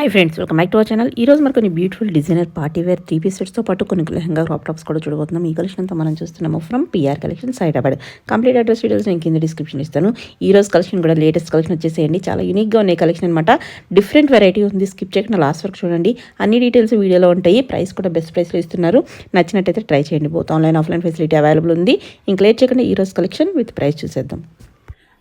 Hi friends, welcome back to our channel. ఈ రోజు మనకు కొన్ని beautiful designer party wear 3 piece సెట్స్తో పాటు కొన్ని లెహంగా క్రాప్ టాప్స్ కూడా చూడబోతున్నాం. ఈ కలెక్షన్ అంతా మనం చూస్తున్నాము from PR collections Hyderabad. Complete address details నేను కింద డిస్క్రిప్షన్ ఇస్తాను. ఈ రోజు కలెక్షన్ కూడా లేటెస్ట్ కలెక్షన్ వచ్చేసేయండి. చాలా యూనిక్గా ఉన్నాయి కలెక్షన్ అనమాట. డిఫరెంట్ వెరైటీ ఉంది. స్కిప్ చేయకుండా లాస్ట్ వరకు చూడండి. అన్ని డీటెయిల్స్ వీడియోలో ఉంటాయి. ప్రైస్ కూడా బెస్ట్ ప్రైస్లో ఇస్తున్నారు. నచ్చినట్టయితే ట్రై చేయండి. Both online offline facility available ఉంది. ఇంక లేట్ చేయకుండా ఈ రోజు కలెక్షన్ విత్ ప్రైస్ చూసేద్దాం.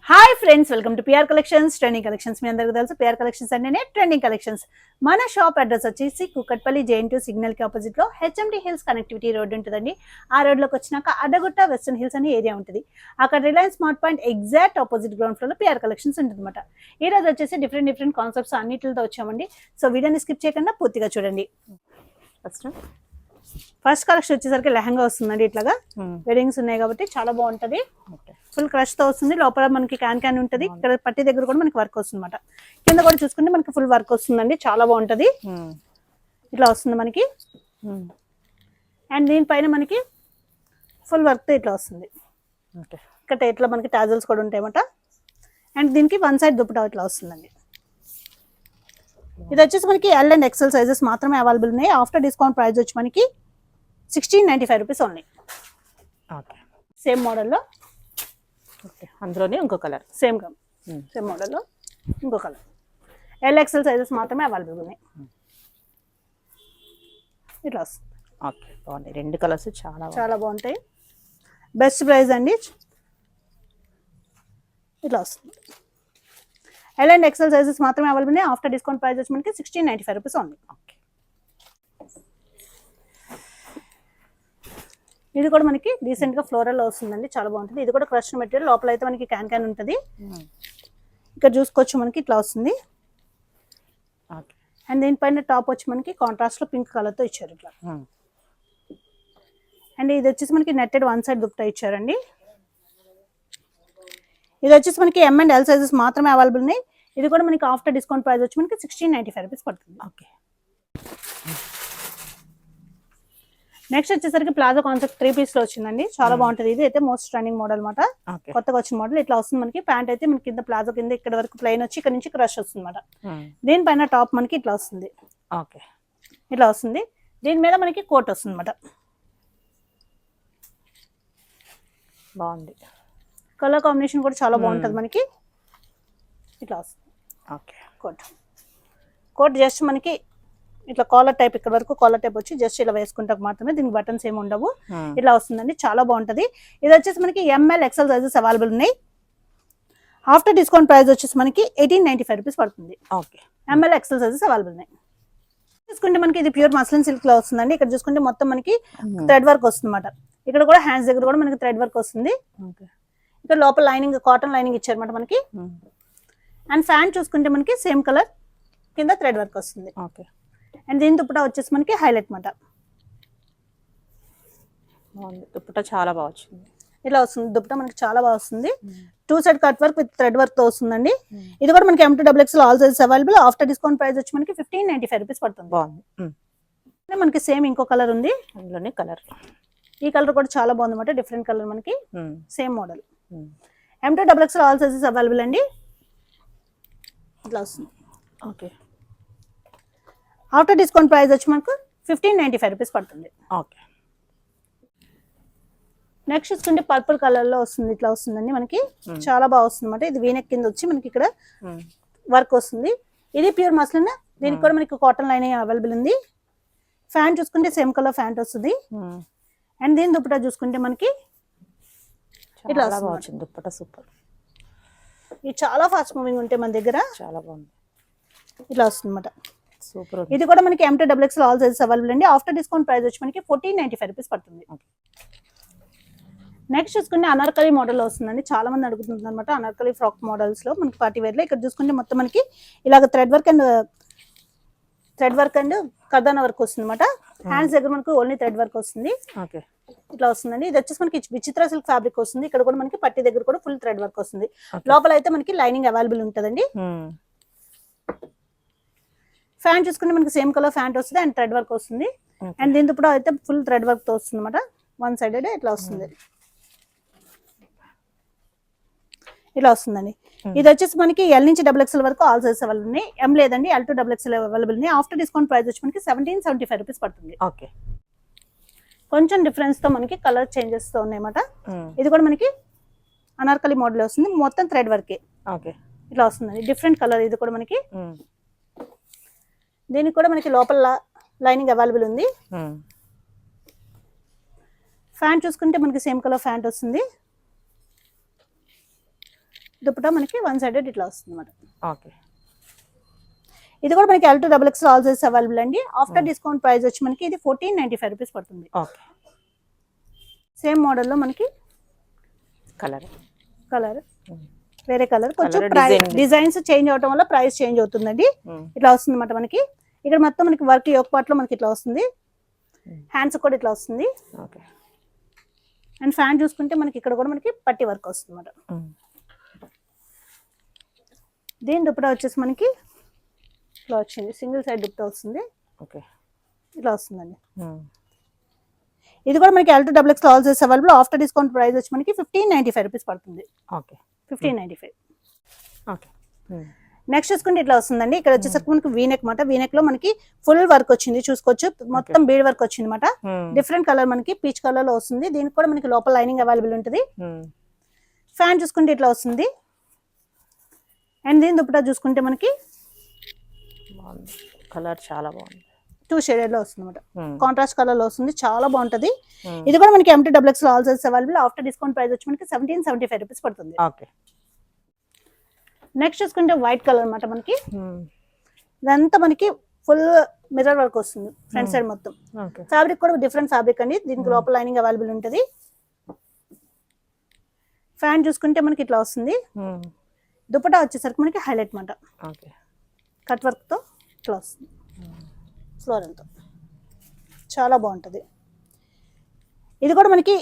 Hi friends, welcome to PR collections trending collections. మీ అందరికీ తెలుసు పిఆర్ కలెక్షన్స్ అంటేనే ట్రెండింగ్ కలెక్షన్స్. మన షాప్ అడ్రస్ వచ్చేసి కుకట్పల్లి JN2 సిగ్నల్ కి ఆపోజిట్ లో HMD హిల్స్ కనెక్టివిటీ రోడ్ ఉంటుందండి. ఆ రోడ్ లోకి వచ్చినాక అడ్డగుట్ట వెస్టర్న్ హిల్స్ అనే ఏరియా ఉంటుంది. అక్కడ Reliance smart point exact opposite ground floor లో పిఆర్ కలెక్షన్స్ ఉంటుందన్నమాట. ఈ రోజు వచ్చేసి డిఫరెంట్ కాన్సెప్ట్స్ అన్నిటితో వచ్చామండి. సో వీడియోని స్కిప్ చేయకుండా పూర్తిగా చూడండి. ఫస్ట్ కలెక్షన్ వచ్చేసరికి లెహంగా వస్తుందండి. ఇట్లాగా వెడ్డింగ్స్ ఉన్నాయి కాబట్టి చాలా బాగుంటది. ఫుల్ క్రష్ తో వస్తుంది. లోపల మనకి క్యాన్ ఉంటుంది. ఇక్కడ పట్టి దగ్గర కూడా మనకి వర్క్ వస్తుంది అనమాట. కింద కూడా చూసుకుంటే మనకి ఫుల్ వర్క్ వస్తుందండి. చాలా బాగుంటది. ఇట్లా వస్తుంది మనకి. అండ్ దీనిపైన మనకి ఫుల్ వర్క్ తో ఇట్లా వస్తుంది. ఇక్కడ ఇట్లా మనకి టాజల్స్ కూడా ఉంటాయి అన్నమాట. అండ్ దీనికి వన్ సైడ్ దుపట్టా ఇట్లా వస్తుందండి. ఇది వచ్చేసి మనకి L and XL సైజెస్ మాత్రమే అవైలబుల్ ఉన్నాయి. ఆఫ్టర్ డిస్కౌంట్ ప్రైస్ వచ్చి మనకి 1695 రూపీస్ ఓన్లీ. సేమ్ మోడల్లో అందులోనే ఇంకో కలర్ సేమ్ మోడల్లో ఇంకో కలర్. LXL సైజెస్ మాత్రమే అవైలబుల్ ఉన్నాయి. ఇట్లా వస్తుంది. ఓకే, బాగుంది. రెండు కలర్స్ చాలా బాగుంటాయి. బెస్ట్ ప్రైస్ అండి. ఇట్లా వస్తుంది. L and XL సైజెస్ మాత్రమే అవైలబుల్ ఉన్నాయి. ఆఫ్టర్ డిస్కౌంట్ ప్రైస్ వచ్చి మనకి 1695 రూపీస్ ఓన్లీ. ఇది కూడా మనకి డీసెంట్ గా ఫ్లోరల్ వస్తుందండి. చాలా బాగుంటుంది. ఇది కూడా క్రష్ మెటీరియల్. లోపల అయితే మనకి క్యాన్ ఉంటుంది. ఇక్కడ చూసుకోవచ్చు మనకి ఇట్లా వస్తుంది. అండ్ దీనిపైన టాప్ వచ్చి మనకి కాంట్రాస్ట్ లో పింక్ కలర్ తో ఇచ్చారు ఇట్లా. అండ్ ఇది వచ్చేసి మనకి నెట్టెడ్ వన్ సైడ్ దుపట్టా ఇచ్చారండి. ఇది వచ్చేసి మనకి M and L సైజెస్ మాత్రమే అవైలబుల్ ఉన్నాయి. ఇది కూడా మనకి ఆఫ్టర్ డిస్కౌంట్ ప్రైస్ వచ్చి మనకి 1695 రూపీస్ పడుతుంది. ఓకే, నెక్స్ట్ వచ్చేసరికి ప్లాజో కాన్సెప్ట్ 3 పీస్ లో వచ్చిందండి. చాలా బాగుంటుంది. ఇది అయితే మోస్ట్ ట్రెండింగ్ మోడల్ అనమాట. కొత్తగా వచ్చిన మోడల్ ఇట్లా వస్తుంది మనకి. ప్యాంట్ అయితే మనకి కింద ప్లాజో కింద ఇక్కడ వరకు ప్లెయిన్ వచ్చి ఇక్కడ నుంచి క్రష్ వస్తుంది అనమాట. దీనిపైన టాప్ మనకి ఇట్లా వస్తుంది. ఓకే, ఇట్లా వస్తుంది. దీని మీద మనకి కోట్ వస్తుంది అనమాట. బాగుంది. కలర్ కాంబినేషన్ కూడా చాలా బాగుంటుంది మనకి. ఇట్లా వస్తుంది. ఓకే, కోట్ జస్ట్ మనకి ఇట్లా కాలర్ టైప్ ఇక్కడ వరకు కాలర్ టైప్ వచ్చి జస్ట్ ఇలా వేసుకుంటాక మాత్రమే. దీనికి బటన్స్ ఏమి ఉండవు. ఇట్లా వస్తుందండి. చాలా బాగుంటది. ఇది వచ్చేసి మనకి ML XL సైజెస్ అవైలబుల్ ఉన్నాయి. ఆఫ్టర్ డిస్కౌంట్ ప్రైస్ వచ్చేసి మనకి 1895 రూపీస్ పడుతుంది. Okay, ML XL sizes available ఉన్నాయి. చూసుకుంటే మనకి ఇది ప్యూర్ మస్లిన్ సిల్క్ లో వస్తుందండి. ఇక్కడ చూసుకుంటే మొత్తం మనకి థ్రెడ్ వర్క్ వస్తుంది అనమాట. ఇక్కడ కూడా హ్యాండ్స్ దగ్గర కూడా మనకి థ్రెడ్ వర్క్ వస్తుంది. ఇక్కడ లోపల లైనింగ్ కాటన్ లైనింగ్ ఇచ్చారన్నమాట మనకి. అండ్ ఫ్యాంట్ చూసుకుంటే మనకి సేమ్ కలర్ కింద థ్రెడ్ వర్క్ వస్తుంది. ఓకే, అండ్ దీని దుపట్టా వచ్చేసి మనకి హైలైట్ మాట. దుపట్టా చాలా బాగా వచ్చింది. ఇలా వస్తుంది. దుపట్టా మనకి చాలా బాగా వస్తుంది. 2 side cut work with thread work తో వస్తుందండి. ఇది కూడా మనకి M2XXL all sizes available. After discount price వచ్చి మనకి 1595 రూపీస్ పడుతుంది. బాగుంది. మనకి సేమ్ ఇంకో కలర్ ఉంది. అందులోనే కలర్. ఈ కలర్ కూడా చాలా బాగుంది అనమాట. డిఫరెంట్ కలర్ మనకి. Same model. M2XXL all sizes available అండి. ఇట్లా వస్తుంది. ఓకే, ఆఫ్టర్ డిస్కౌంట్ ప్రైస్ వచ్చి మనకు 1595 రూపీస్ పడుతుంది. ఓకే, నెక్స్ట్ చూసుకుంటే పర్పుల్ కలర్ లో వస్తుంది. ఇట్లా వస్తుందండి మనకి. చాలా బాగా వస్తుంది అనమాట. ఇది వీనెక్ కింద వచ్చి మనకి ఇక్కడ వర్క్ వస్తుంది. ఇది ప్యూర్ మస్లిన్. దీనికి కూడా మనకి కాటన్ లైన్ అవైలబుల్ ఉంది. ఫ్యాంట్ చూసుకుంటే సేమ్ కలర్ ఫ్యాంట్ వస్తుంది. అండ్ దీని దుపట్టా చూసుకుంటే మనకి ఇట్లా వస్తుంది. దుపట్టా సూపర్. ఇది చాలా ఫాస్ట్ మూవింగ్ ఉంటాయి మన దగ్గర. చాలా బాగుంది. ఇట్లా వస్తుంది అనమాట. సూపర్. ఇది కూడా మనకి M2XXL ఆల్ సైజెస్ అవైలబుల్ అండి. ఆఫ్టర్ డిస్కౌంట్ ప్రైస్ వచ్చి మనకి 1495 రూపీస్ పడుతుంది. నెక్స్ట్ చూసుకుంటే అనార్కలి మోడల్ వస్తుందండి. చాలా మంది అడుగుతుంది అనమాట. అనార్కలి ఫ్రాక్ మోడల్స్ లో మనకి పార్టీ వేర్ లో ఇక్కడ చూసుకుంటే మొత్తం మనకి ఇలాగ థ్రెడ్ వర్క్ అండ్ కర్దానా వర్క్ వస్తుంది అనమాట. హ్యాండ్స్ దగ్గర మనకు ఓన్లీ థ్రెడ్ వర్క్ వస్తుంది. ఇట్లా వస్తుందండి. ఇది వచ్చేసి మనకి విచిత్ర సిల్క్ ఫ్యాబ్రిక్ వస్తుంది. ఇక్కడ కూడా మనకి పట్టి దగ్గర కూడా ఫుల్ థ్రెడ్ వర్క్ వస్తుంది. లోపల అయితే మనకి లైనింగ్ అవైలబుల్ ఉంటుందండి. ఫ్యాంట్ చూసుకుంటే మనకి సేమ్ కలర్ ఫ్యాంట్ వస్తుంది అండ్ థ్రెడ్ వర్క్ వస్తుంది. అండ్ దీంతో కూడా అయితే ఫుల్ థ్రెడ్ వర్క్ తో వస్తుంది అనమాట. వన్ సైడెడ్ ఇట్లా వస్తుంది. ఇలా వస్తుందండి. ఇది వచ్చేసి మనకి ఎల్ నుంచి XXL వరకు ఆల్ సైజెస్ అవైలబుల్ ఉన్నాయి. ఎం లేదండి, L to XXL అవైలబుల్ ఉన్నాయి. ఆఫ్టర్ డిస్కౌంట్ ప్రైస్ వచ్చి మనకి 1775 రూపీస్ పడుతుంది. ఓకే. కొంచెం డిఫరెన్స్ తో మనకి కలర్ చేంజెస్ తో ఉన్నాయన్నమాట. ఇది కూడా మనకి అనార్కలి మోడల్ వస్తుంది, మొత్తం థ్రెడ్ వర్క్ ఓకే ఇట్లా వస్తుంది. డిఫరెంట్ కలర్ ఇది కూడా మనకి. దీనికి కూడా మనకి లోపల లైనింగ్ అవైలబుల్ ఉంది. ఫ్యాంట్ చూసుకుంటే మనకి సేమ్ కలర్ ఫ్యాంట్ వస్తుంది. దుపట్టా మనకి వన్ సైడెడ్ ఇట్లా వస్తుంది అన్నమాట. ఓకే. ఇది కూడా మనకి L to XXL all sizes available అండి. ఆఫ్టర్ డిస్కౌంట్ ప్రైస్ వచ్చి మనకి ఇది 1495 రూపీస్ పడుతుంది. ఓకే. సేమ్ మోడల్లో మనకి కలర్ వేరే కలర్, కొంచెం design. డిజైన్స్ చేంజ్ అవడం వల్ల ప్రైస్ చేంజ్ అవుతుందండి. ఇట్లా వస్తుంది అన్నమాట మనకి. ఇక్కడ మొత్తం మనకి వర్క్ యోక్ పార్ట్ లో మనకి ఇట్లా వస్తుంది, హ్యాండ్స్ కూడా ఇట్లా వస్తుంది. ఓకే. అండ్ ఫ్యాంట్ చూసుకుంటే మనకి ఇక్కడ కూడా మనకి పట్టి వర్క్ వస్తుంది అన్నమాట. దీని దుపట్టా వచ్చేసి మనకి ఇట్లా వచ్చింది, సింగిల్ సైడ్ దుపట్టా వస్తుంది. ఓకే. ఇట్లా వస్తుందండి. ఇది కూడా మనకి L to XXL all sizes available. After discount price వచ్చి మనకి 1595 రూపీస్ పడుతుంది. ఓకే. 1595. ఓకే. నెక్స్ట్ చూసుకుంటే ఇట్లా వస్తుందండి. ఇక్కడ వచ్చేసరికి మనకి వీనెక్ మాట. వీనెక్ లో మనకి ఫుల్ వర్క్ వచ్చింది, చూసుకోవచ్చు. మొత్తం బీడ్ వర్క్ వచ్చింది అనమాట. డిఫరెంట్ కలర్ మనకి పీచ్ కలర్ లో వస్తుంది. దీనికి కూడా మనకి లోపల లైనింగ్ అవైలబుల్ ఉంటుంది. ఫ్యాన్ చూసుకుంటే ఇట్లా వస్తుంది. అండ్ దీని దుపట్టా చూసుకుంటే మనకి కలర్ చాలా బాగుంది, 2 షేడెడ్ లో వస్తుంది అనమాట. కాంట్రాస్ట్ కలర్ లో వస్తుంది, చాలా బాగుంటది. ఇది కూడా మనకి M to XXL all sizes available. After discount price వచ్చి మనకి 1775 రూపీస్ పడుతుంది. ఓకే. నెక్స్ట్ చూసుకుంటే వైట్ కలర్ అనమాట మనకి. ఇదంతా మనకి ఫుల్ మిర్రర్ వర్క్ వస్తుంది ఫ్రంట్ సైడ్ మొత్తం. ఫ్యాబ్రిక్ కూడా డిఫరెంట్ ఫ్యాబ్రిక్ అండి. దీనికి లోపల లైనింగ్ అవైలబుల్ ఉంటుంది. ఫ్యాన్ చూసుకుంటే మనకి ఇట్లా వస్తుంది. దుపట్టా వచ్చేసరికి మనకి హైలైట్ మాట, కట్ వర్క్ తో ఇట్లా వస్తుంది, ఫ్లోరల్ తో చాలా బాగుంటది. ఇది కూడా మనకి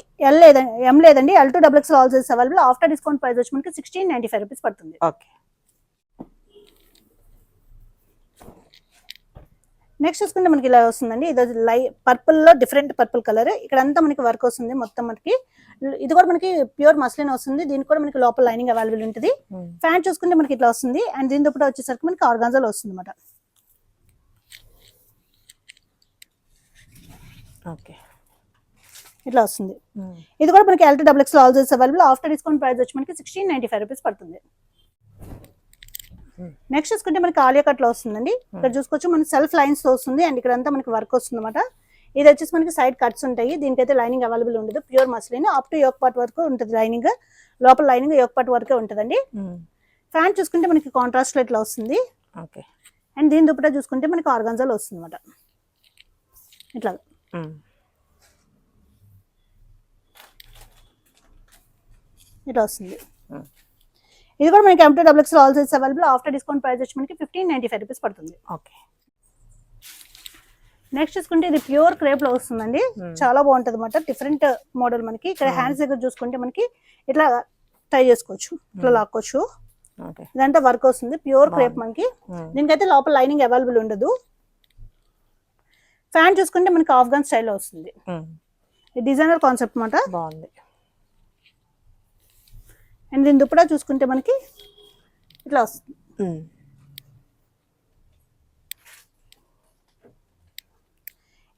ఎం లేదండి, L to XXL all sizes available. After discount price వచ్చి మనకి 1695 రూపీస్ పడుతుంది. ఓకే. నెక్స్ట్ చూసుకుంటే మనకి ఇలా వస్తుందండి. ఇది పర్పుల్ లో డిఫరెంట్ పర్పుల్ కలర్. ఇక్కడ అంతా మనకి వర్క్ వస్తుంది మొత్తం మనకి. ఇది కూడా మనకి ప్యూర్ మస్లిన్ వస్తుంది. దీనికి కూడా మనకి లోపల లైనింగ్ అవైలబుల్ ఉంటుంది. ఫ్యాంట్ చూసుకుంటే మనకి ఇట్లా వస్తుంది. అండ్ దీని దుపట్టా వచ్చేసరికి మనకి ఆర్గాన్జాలో వస్తుంది అనమాట. ఓకే. ఇట్లా వస్తుంది. ఇది కూడా మనకి L to XXL all sizes available. After discount price వచ్చి మనకి 1695 రూపీస్ పడుతుంది. నెక్స్ట్ చూసుకుంటే మనకి ఆలియా కట్ లో వస్తుందండి. ఇక్కడ చూసుకోవచ్చు మనకి సెల్ఫ్ లైన్స్ తో వస్తుంది. అండ్ ఇక్కడ అంతా మనకి వర్క్ వస్తుంది అనమాట. ఇది వచ్చేసి మనకి సైడ్ కట్స్ ఉంటాయి. దీనికైతే లైనింగ్ అవైలబుల్ ఉండదు. Pure muslin up to yoke part వరకు ఉంటుంది లైనింగ్. లోపల లైనింగ్ యోక్ పార్ట్ వరకే ఉంటుందండి. ఫ్యాంట్ చూసుకుంటే మనకి కాంట్రాస్ట్ లో ఇట్లా వస్తుంది. ఓకే. అండ్ దీని దుపట్టా చూసుకుంటే మనకి ఆర్గాన్జాలో వస్తుంది అనమాట. ఇట్లా ఇట్లా వస్తుంది. ఇది కూడా మనకి M to XXL all sizes available. After discount price వచ్చి మనకి 1595 రూపీస్ పడుతుంది. ఓకే. నెక్స్ట్ చూసుకుంటే ఇది ప్యూర్ క్రేప్ లో వస్తుందండి. చాలా బాగుంటది అనమాట. డిఫరెంట్ మోడల్ మనకి. ఇక్కడ హ్యాండ్స్ దగ్గర చూసుకుంటే మనకి ఇట్లా టై చేసుకోవచ్చు, ఇట్లా లాక్కోవచ్చు. ఇదంతా వర్క్ వస్తుంది, ప్యూర్ క్రేప్ మనకి. దీనికైతే లోపల లైనింగ్ అవైలబుల్ ఉండదు. ఫ్యాన్ చూసుకుంటే మనకి ఆఫ్ఘన్ స్టైల్లో వస్తుంది. డిజైనర్ కాన్సెప్ట్ అనమాట. బాగుంది. అండ్ దీని దుపట్టా చూసుకుంటే మనకి ఇట్లా వస్తుంది.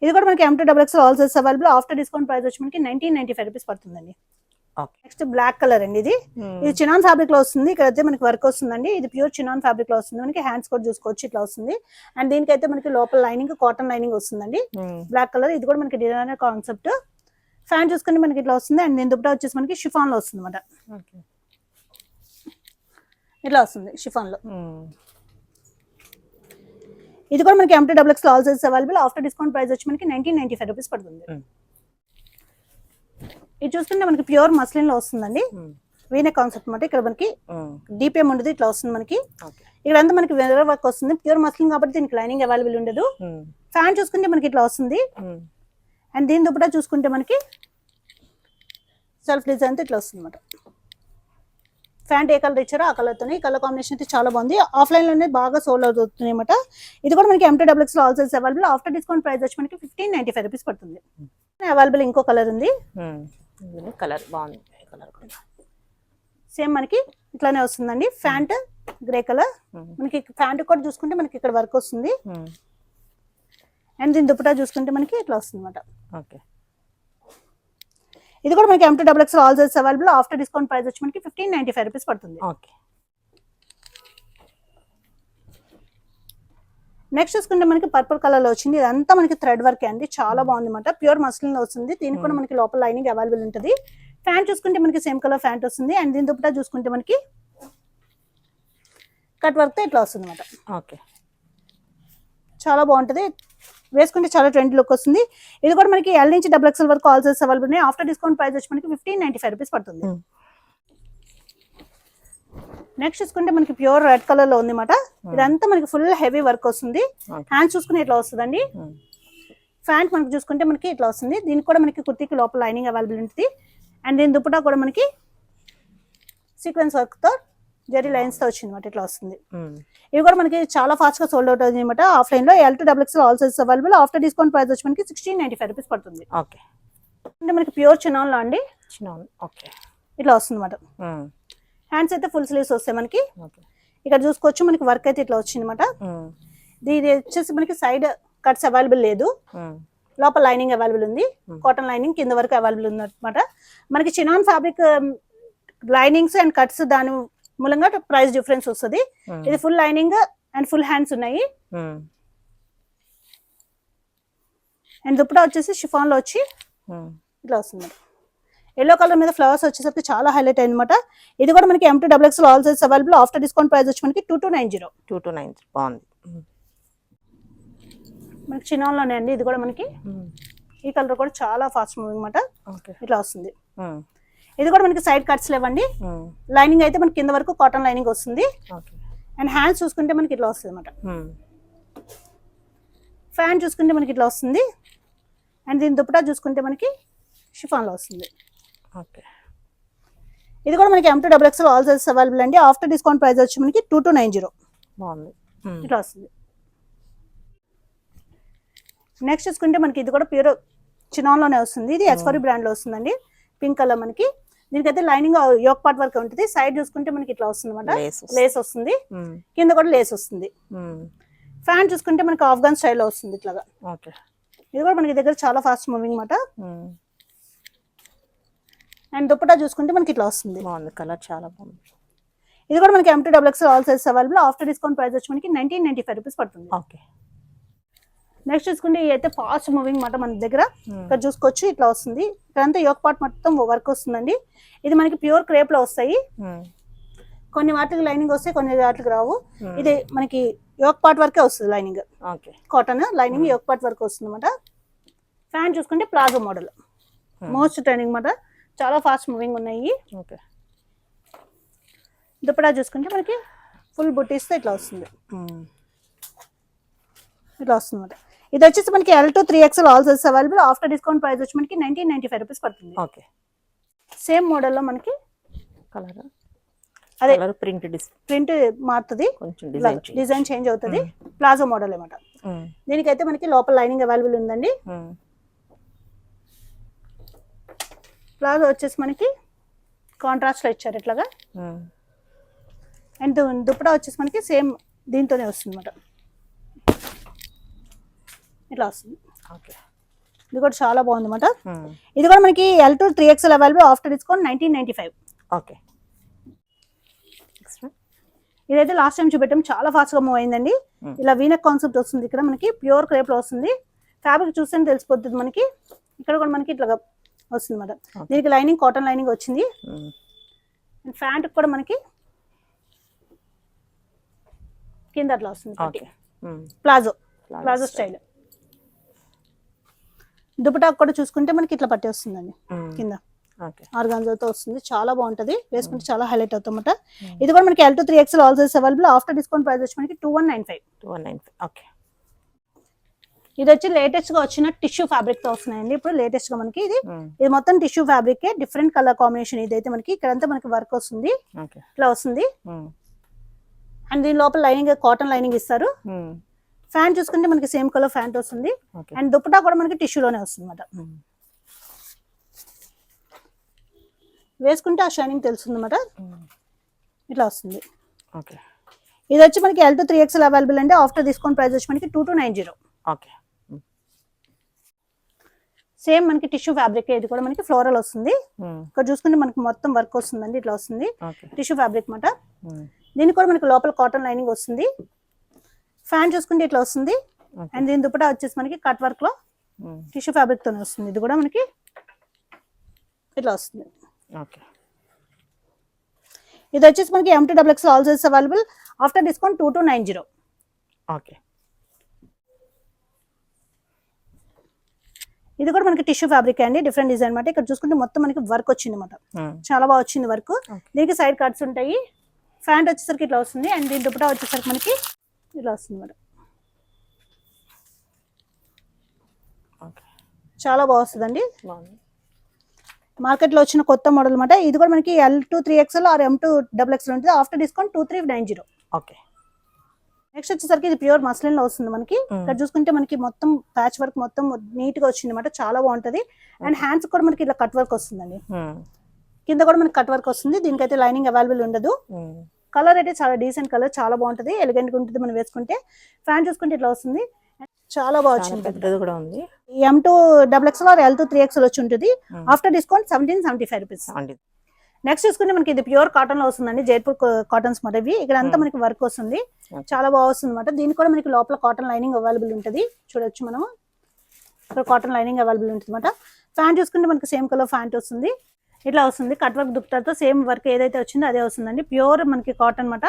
ఇది కూడా మనకి M to XXL all sizes available. After discount price వచ్చి మనకి 1995 రూపీస్ పడుతుందండి. నెక్స్ట్ బ్లాక్ కలర్ అండి. ఇది చినాన్ ఫ్యాబ్రిక్ లో వస్తుంది. ఇక్కడ అయితే మనకి వర్క్ వస్తుందండి. ఇది ప్యూర్ చినాన్ ఫ్యాబ్రిక్ లో వస్తుంది. మనకి హ్యాండ్స్ కూడా చూసుకోవచ్చు, ఇట్లా వస్తుంది. అండ్ దీనికైతే మనకి లోపల లైనింగ్ కాటన్ లైనింగ్ వస్తుందండి. Black colour. ఇది కూడా మనకి డిజైనర్ కాన్సెప్ట్. ఫ్యాన్ చూసుకుంటే మనకి ఇట్లా వస్తుంది. అండ్ దీని దుపట్టా వచ్చేసి మనకి షిఫాన్ లో వస్తుంది అనమాట. ఇట్లా వస్తుంది షిఫాన్ లో. ఇది కూడా మనకి M to XXL all sizes available. After discount price వచ్చి మనకి 1995 రూపీస్ పడుతుంది. ఇది చూసుకుంటే మనకి ప్యూర్ మస్లిన్ లో వస్తుందండి. వీనే కాన్సెప్ట్ అనమాట. ఇక్కడ మనకి డీపీఎం ఉండదు, ఇట్లా వస్తుంది మనకి. ఇక్కడ అంతా మనకి వెదర్ వర్క్ వస్తుంది. ప్యూర్ మస్లిన్ కాబట్టి దీనికి లైనింగ్ అవైలబుల్ ఉండదు. ఫ్యాన్ చూసుకుంటే మనకి ఇట్లా వస్తుంది. అండ్ దీని దుపట్టా చూసుకుంటే మనకి సెల్ఫ్ డిజైన్ తో ఇట్లా వస్తుంది అనమాట. ఫ్యాంట్ ఏ కలర్ ఇచ్చారో ఆ కలర్ తోనే. ఈ కలర్ కాంబినేషన్ అయితే చాలా బాగుంది. ఆఫ్లైన్ లోనే బాగా సోల్డ్ అవుతుంది అనమాట. ఇది కూడా మనకి M to XXL all sizes available. After discount price వచ్చి మనకి 1595 రూపీస్ పడుతుంది. అవైలబుల్ ఇంకో కలర్ ఉంది. కలర్ బాగుంది. సేమ్ మనకి ఇట్లానే వస్తుందండి. ప్యాంట్ గ్రే కలర్, మనకి ప్యాంట్ కూడా చూసుకుంటే మనకి ఇక్కడ వర్క్ వస్తుంది. అండ్ దీని దుపట్టా చూసుకుంటే మనకి ఇట్లా వస్తుంది అనమాట. ఓకే, ఇది కూడా మనకి M2 XXL all sizes available. After discount price వచ్చి మనకి 1595 రూపీస్ పడుతుంది. ఓకే. నెక్స్ట్ చూసుకుంటే మనకి పర్పుల్ కలర్ లో వచ్చింది. ఇదంతా మనకి థ్రెడ్ వర్క్ అండి, చాలా బాగుంది అనమాట. ప్యూర్ మస్లిన్ లో వస్తుంది. దీనికి కూడా మనకి లోపల లైనింగ్ అవైలబుల్ ఉంటుంది. ప్యాంట్ చూసుకుంటే మనకి సేమ్ కలర్ ప్యాంట్ వస్తుంది. అండ్ దీని దుపట్టా చూసుకుంటే మనకి కట్ వర్క్ తో ఇట్లా వస్తుంది అనమాట. ఓకే, చాలా బాగుంటది, వేసుకుంటే చాలా ట్రెండ్ లుక్ వస్తుంది. ఇది కూడా మనకి L నుంచి XXL వరకు ఆల్ సైజెస్ అవైలబుల్ ఉన్నాయి. ఆఫ్టర్ డిస్కౌంట్ ప్రైస్ వచ్చి మనకి 1595 రూపీస్ పడుతుంది. నెక్స్ట్ చూసుకుంటే మనకి ప్యూర్ రెడ్ కలర్ లో ఉంది అనమాట. ఇదంతా మనకి ఫుల్ హెవీ వర్క్ వస్తుంది. హ్యాండ్స్ చూసుకుంటే ఇట్లా వస్తుందండి. ప్యాంట్ మనకి చూసుకుంటే మనకి ఇట్లా వస్తుంది. దీనికి కూడా మనకి కుర్తీకి లోపల లైనింగ్ అవైలబుల్ ఉంటుంది. అండ్ దీని దుపట్టా కూడా మనకి సీక్వెన్స్ వర్క్ తో జరీ లైన్స్ తో వచ్చింది అనమాట. ఇట్లా వస్తుంది. ఇవి కూడా మనకి చాలా ఫాస్ట్ గా సోల్డ్ అవుట్ అవుతుంది అనమాట. ఆఫ్లైన్ లో L2 XXL all sizes available. After discount price వచ్చి మనకి 1695 రూపీస్ పడుతుంది. ఓకే. అంటే మనకి ప్యూర్ చినాన్ లో అండి ఓకే, ఇట్లా వస్తుంది అనమాట. హ్యాండ్స్ అయితే ఫుల్ స్లీవ్స్ వస్తాయి మనకి. ఓకే. ఇక్కడ చూసుకోవచ్చు మనకి వర్క్ అయితే ఇట్లా వచ్చింది అనమాట. ఇది వచ్చేసి మనకి సైడ్ కట్స్ అవైలబుల్ లేదు, లోపల లైనింగ్ అవైలబుల్ ఉంది. కాటన్ లైనింగ్ కింద వరకు అవైలబుల్ ఉంది అనమాట. మనకి chinon fabric linings and cuts దాని మూలంగా ప్రైస్ డిఫరెన్స్ వస్తుంది. ఇది full lining and full hands ఉన్నాయి. అండ్ దుపట్టా వచ్చేసి షిఫాన్ లో వచ్చి ఇట్లా వస్తుంది. ఎల్లో కలర్ మీద ఫ్లవర్స్ వచ్చేసరికి చాలా హైలైట్ అయిందన్నమాట. ఇది కూడా మనకి M2 XXL all sizes available. After discount price వచ్చి మనకి 2290. బాగుంది. మనకి చినాన్లోనే అండి. ఇది కూడా మనకి ఈ కలర్ కూడా చాలా ఫాస్ట్ మూవింగ్ అనమాట. ఇట్లా వస్తుంది. ఇది కూడా మనకి సైడ్ కట్స్ లేవండి. లైనింగ్ అయితే మనకి కింద వరకు కాటన్ లైనింగ్ వస్తుంది. అండ్ హ్యాండ్స్ చూసుకుంటే మనకి ఇట్లా వస్తుంది అనమాట. ఫ్యాన్ చూసుకుంటే మనకి ఇట్లా వస్తుంది. అండ్ దీని దుపట్టా చూసుకుంటే మనకి షిఫాన్ లో వస్తుంది. ఓకే. ఇది కూడా మనకి M2 XXL all sizes available అండి. ఆఫ్టర్ డిస్కౌంట్ ప్రైస్ వచ్చి మనకి 2290. బాగుంది. ఇట్లా వస్తుంది. నెక్స్ట్ చూసుకుంటే మనకి ఇది కూడా ప్యూర్ చినాన్ లోనే వస్తుంది. ఇది S4 బ్రాండ్ లో వస్తుందండి. పింక్ కలర్ మనకి. దీనికైతే లైనింగ్ యోక్ పార్ట్ వర్క్ ఉంటుంది. సైడ్ చూసుకుంటే మనకి ఇట్లా వస్తుంది అనమాట. లేస్ వస్తుంది, కింద కూడా లేస్ వస్తుంది. ఫ్యాన్ చూసుకుంటే మనకి ఆఫ్ఘన్ స్టైల్లో వస్తుంది ఇట్లాగా. ఇది కూడా మనకి దగ్గర చాలా ఫాస్ట్ మూవింగ్ అనమాట. అండ్ దుపట్టా చూసుకుంటే మనకి ఇట్లా వస్తుంది. బాగుంది, కలర్ చాలా బాగుంది. ఇది కూడా మనకి M2 XXL all sizes available. After discount price వచ్చి మనకి 1995 రూపీస్ పడుతుంది. ఓకే. నెక్స్ట్ చూసుకుంటే ఇది అయితే ఫాస్ట్ మూవింగ్ మాట మన దగ్గర. ఇక్కడ చూసుకోవచ్చు ఇట్లా వస్తుంది. ఇక్కడంతా యోక్ పార్ట్ మొత్తం వర్క్ వస్తుందండి. ఇది మనకి ప్యూర్ క్రేప్ లో వస్తాయి. కొన్ని వాటికి లైనింగ్ వస్తాయి, కొన్ని వాటికి రావు. ఇది మనకి యోక్ పార్ట్ వరకే వస్తుంది lining. Cotton lining yoke part వరకు వస్తుంది అనమాట. ఫ్యాన్ చూసుకుంటే ప్లాజో మోడల్ మోస్ట్ ట్రెండింగ్ అనమాట. చాలా ఫాస్ట్ మూవింగ్ ఉన్నాయి. దుపట్టా చూసుకుంటే మనకి ఫుల్ బుటీస్ ఇట్లా వస్తుంది. ఇట్లా వస్తుంది అనమాట. ఇది వచ్చేసి మనకి L2 3XL all sizes available. After discount price వచ్చి మనకి 1995 రూపీస్ పడుతుంది. ఓకే. సేమ్ మోడల్లో మనకి కలర్ అదే ప్రింట్ మారుతుంది, కొంచెం డిజైన్ చేంజ్ అవుతుంది. ప్లాజో మోడల్ అనమాట. దీనికైతే మనకి లోపల లైనింగ్ అవైలబుల్ ఉందండి. ప్లాజో వచ్చేసి మనకి కాంట్రాస్ట్ లో ఇచ్చారు ఇట్లాగా. అండ్ దుపట్టా వచ్చేసి మనకి సేమ్ దీంతోనే వస్తుంది అనమాట. ఇట్లా వస్తుంది. ఇది కూడా చాలా బాగుంది అనమాట. ఇది కూడా మనకి L2 3XL available. After discount 1995. Okay. ఇదైతే లాస్ట్ టైం చూపెట్టాం, చాలా ఫాస్ట్ గా మూవ్ అయిందండి. ఇలా వీనెక్ కాన్సెప్ట్ వస్తుంది. ఇక్కడ మనకి ప్యూర్ క్రేప్ లో వస్తుంది. ఫ్యాబ్రిక్ చూస్తే తెలిసిపోతుంది మనకి. ఇక్కడ కూడా మనకి ఇట్లా వస్తుంది అనమాట. దీనికి లైనింగ్ కాటన్ లైనింగ్ వచ్చింది. ప్యాంట్ కూడా మనకి కింద అట్లా వస్తుంది. Palazzo style. దుపట్టా కూడా చూసుకుంటే మనకి ఇట్లా పట్టి వస్తుందండి కింద. ఆర్గాన్జాతో వస్తుంది. చాలా బాగుంటది, వేసుకుంటే చాలా హైలైట్ అవుతామట. ఇది కూడా మనకి L2 3XL all sizes available. After discount price వచ్చి మనకి 2195. ఓకే. ఇది వచ్చి లేటెస్ట్ గా వచ్చిన టిష్యూ ఫ్యాబ్రిక్ తో వస్తున్నాయండి. ఇప్పుడు లేటెస్ట్ గా మనకి ఇది మొత్తం tissue fabric, different colour combination. ఇదైతే మనకి ఇక్కడంతా మనకి వర్క్ వస్తుంది, ఇట్లా వస్తుంది. అండ్ దీని లోపల లైనింగ్ కాటన్ లైనింగ్ ఇస్తారు. ఫ్యాన్ చూసుకుంటే మనకి సేమ్ కలర్ ఫ్యాంట్ వస్తుంది. అండ్ దుపట్టా కూడా మనకి టిష్యూలోనే వస్తుంది అనమాట. వేసుకుంటే ఆ షైనింగ్ తెలుస్తుంది అన్నమాట. ఇట్లా వస్తుంది. ఓకే. ఇది వచ్చి మనకి L to 3XL అవైలబుల్ అండి. ఆఫ్టర్ డిస్కౌంట్ ప్రైస్ వచ్చి మనకి 2290. ఓకే. సేమ్ మనకి టిష్యూ ఫ్యాబ్రిక్, ఇది కూడా మనకి ఫ్లోరల్ వస్తుంది. ఇక్కడ చూసుకుంటే మనకి మొత్తం వర్క్ వస్తుందండి. ఇట్లా వస్తుంది టిష్యూ ఫ్యాబ్రిక్ మాట. దీనికి కూడా మనకి లోపల కాటన్ లైనింగ్ వస్తుంది. ఫ్యాన్ చూసుకుంటే ఇట్లా వస్తుంది. అండ్ దీని దుపట్టా వచ్చేసి మనకి కట్ వర్క్ లో టిష్యూ ఫ్యాబ్రిక్ తోనే వస్తుంది. ఇది కూడా మనకి ఇట్లా వస్తుంది. ఓకే. ఇది వచ్చేసి మనకి M2XX all sizes available after discount 2290. Okay. ఇది కూడా మనకి టిష్యూ ఫ్యాబ్రిక్ అండి, డిఫరెంట్ డిజైన్ అనమాట. ఇక్కడ చూసుకుంటే మొత్తం మనకి వర్క్ వచ్చింది అనమాట. చాలా బాగా వచ్చింది వర్క్. దీనికి సైడ్ కట్స్ ఉంటాయి. ఫ్యాంట్ వచ్చేసరికి ఇట్లా వస్తుంది. అండ్ దీని దుపట్టా వచ్చేసరికి మనకి ఇట్లా వస్తుంది అనమాట. చాలా బాగా వస్తుందండి. మార్కెట్ లో వచ్చిన కొత్త మోడల్ అనమాట. ఇది కూడా మనకి L to 3XL are M2XX ఉంటుంది. After discount 2390. ఓకే. నెక్స్ట్ వచ్చేసరికి ఇది ప్యూర్ మస్లిన్ లో వస్తుంది మనకి. ఇక్కడ చూసుకుంటే మనకి మొత్తం ప్యాచ్ వర్క్ మొత్తం నీట్ గా వచ్చింది అనమాట. చాలా బాగుంటది. అండ్ హ్యాండ్స్ కూడా మనకి ఇలా కట్ వర్క్ వస్తుందండి. కింద కూడా మనకి కట్ వర్క్ వస్తుంది. దీనికైతే లైనింగ్ అవైలబుల్ ఉండదు. కలర్ అయితే చాలా డీసెంట్ కలర్, చాలా బాగుంటది, ఎలిగెంట్ గా ఉంటుంది మనం వేసుకుంటే. ఫ్యాన్ చూసుకుంటే ఇట్లా వస్తుంది. చాలా బాగా వచ్చింది. పెద్దది కూడా ఉంది. M2XX are L to 3XL వచ్చి ఉంటుంది. After discount 1775 rupees. నెక్స్ట్ చూసుకుంటే మనకి ఇది ప్యూర్ కాటన్ లో వస్తుందండి. జైపూర్ కాటన్స్ మొదవి. ఇక్కడ అంతా మనకి వర్క్ వస్తుంది. చాలా బాగా వస్తుంది అనమాట. దీనికి కూడా మనకి లోపల కాటన్ లైనింగ్ అవైలబుల్ ఉంటుంది. చూడొచ్చు మనం ఇక్కడ కాటన్ లైనింగ్ అవైలబుల్ ఉంటుంది అనమాట. ఫ్యాంట్ చూసుకుంటే మనకి సేమ్ కలర్ ఫ్యాంట్ వస్తుంది. ఇట్లా వస్తుంది. కట్ వర్క్ దుపట్టాతో సేమ్ వర్క్ ఏదైతే వచ్చిందో అదే వస్తుందండి. ప్యూర్ మనకి కాటన్ అనమాట.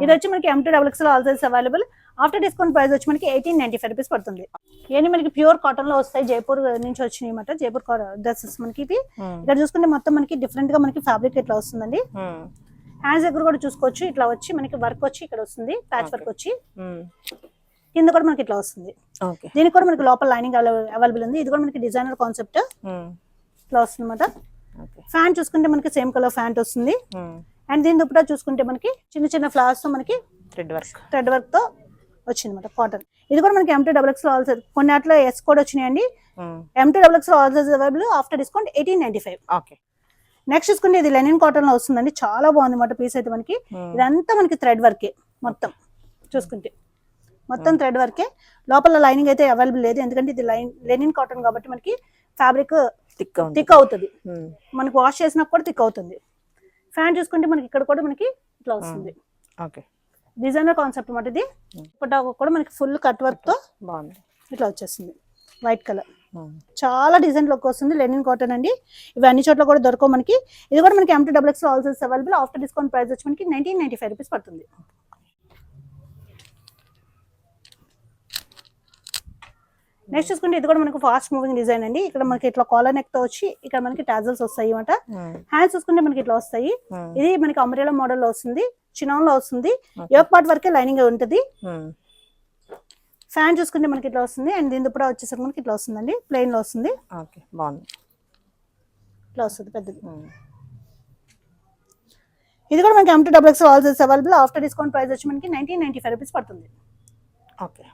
ఇది వచ్చి మనకి M2XX all sizes available after discount price వచ్చి మనకి 1895 రూపీస్ పడుతుంది. ఇవన్నీ మనకి ప్యూర్ కాటన్ లో వస్తాయి. జైపూర్ నుంచి వచ్చినాయి అనమాట. జైపూర్ డ్రెస్సెస్ మనకి ఇవి. ఇక్కడ చూసుకుంటే మొత్తం మనకి డిఫరెంట్ గా మనకి ఫ్యాబ్రిక్ ఇట్లా వస్తుందండి. హ్యాండ్స్ దగ్గర కూడా చూసుకోవచ్చు. ఇట్లా వచ్చి మనకి వర్క్ వచ్చి ఇక్కడ వస్తుంది. ప్యాచ్ వర్క్ వచ్చి కింద కూడా మనకి ఇట్లా వస్తుంది. దీనికి కూడా మనకి లోపల లైనింగ్ అవైలబుల్ ఉంది. ఇది కూడా మనకి డిజైనర్ కాన్సెప్ట్ ఇట్లా వస్తుంది అనమాట. ఫ్యాంట్ చూసుకుంటే మనకి సేమ్ కలర్ ఫ్యాంట్ వస్తుంది. అండ్ దీని దుపట్టా చూసుకుంటే మనకి చిన్న చిన్న ఫ్లవర్స్ తో మనకి థ్రెడ్ వర్క్ తో వచ్చింది అనమాట కాటన్. ఇది కూడా మనకి M2XX ఆల్ సైజ్, కొన్ని అట్లా S కోడ్ వచ్చినాయండి. M2XX all size available after discount 1895. Okay. Next చూసుకుంటే ఇది లెనిన్ కాటన్ లో వస్తుందండి. చాలా బాగుంది అనమాట పీస్ అయితే మనకి. ఇదంతా మనకి థ్రెడ్ వర్కే మొత్తం. చూసుకుంటే మొత్తం థ్రెడ్ వర్కే. లోపల లైనింగ్ అయితే అవైలబుల్ లేదు, ఎందుకంటే ఇది లెనిన్ కాటన్ కాబట్టి మనకి ఫ్యాబ్రిక్ థిక్ అవుతుంది. మనకి వాష్ చేసినా కూడా థిక్ అవుతుంది. ఫ్యాన్ చూసుకుంటే మనకి ఇక్కడ కూడా మనకి ఇట్లా వస్తుంది. డిజైనర్ కాన్సెప్ట్ అన్నమాట ఇది. పటాకు కూడా మనకి ఫుల్ కట్ వర్క్ తో బాగుంది. ఇట్లా వచ్చేస్తుంది వైట్ కలర్. చాలా డిజైన్ లుక్ వస్తుంది. లెనిన్ కాటన్ అండి. ఇవి అన్ని చోట్ల కూడా దొరకవు మనకి. ఇది కూడా మనకి M2XX all sizes available after discount price వచ్చి మనకి 1995 రూపీస్ పడుతుంది. నెక్స్ట్ చూసుకుంటే ఇది కూడా మనకి ఫాస్ట్ మూవింగ్ డిజైన్ అండి. ఇక్కడ మనకి ఇట్లా కాలర్ నెక్ తో వచ్చి ఇక్కడ మనకి టాజల్స్ వస్తాయి అన్నమాట. హ్యాండ్స్ చూసుకుంటే మనకి ఇట్లా వస్తాయి. ఇది మనకి అంబ్రెల్లా మోడల్ లో వస్తుంది. చినాన్ లో వస్తుంది. యోక్ పార్ట్ వరకే లైనింగ్ ఉంటుంది. ఫ్యాన్ చూసుకుంటే మనకి ఇట్లా వస్తుంది. అండ్ దీని కూడా వచ్చేసరికి మనకి ఇట్లా వస్తుందండి. ప్లెయిన్ లో వస్తుంది. ఇట్లా వస్తుంది పెద్దది. ఇది కూడా మనకి M2XX all sizes available after discount price వచ్చి మనకి 1995 రూపీస్ పడుతుంది. ఓకే.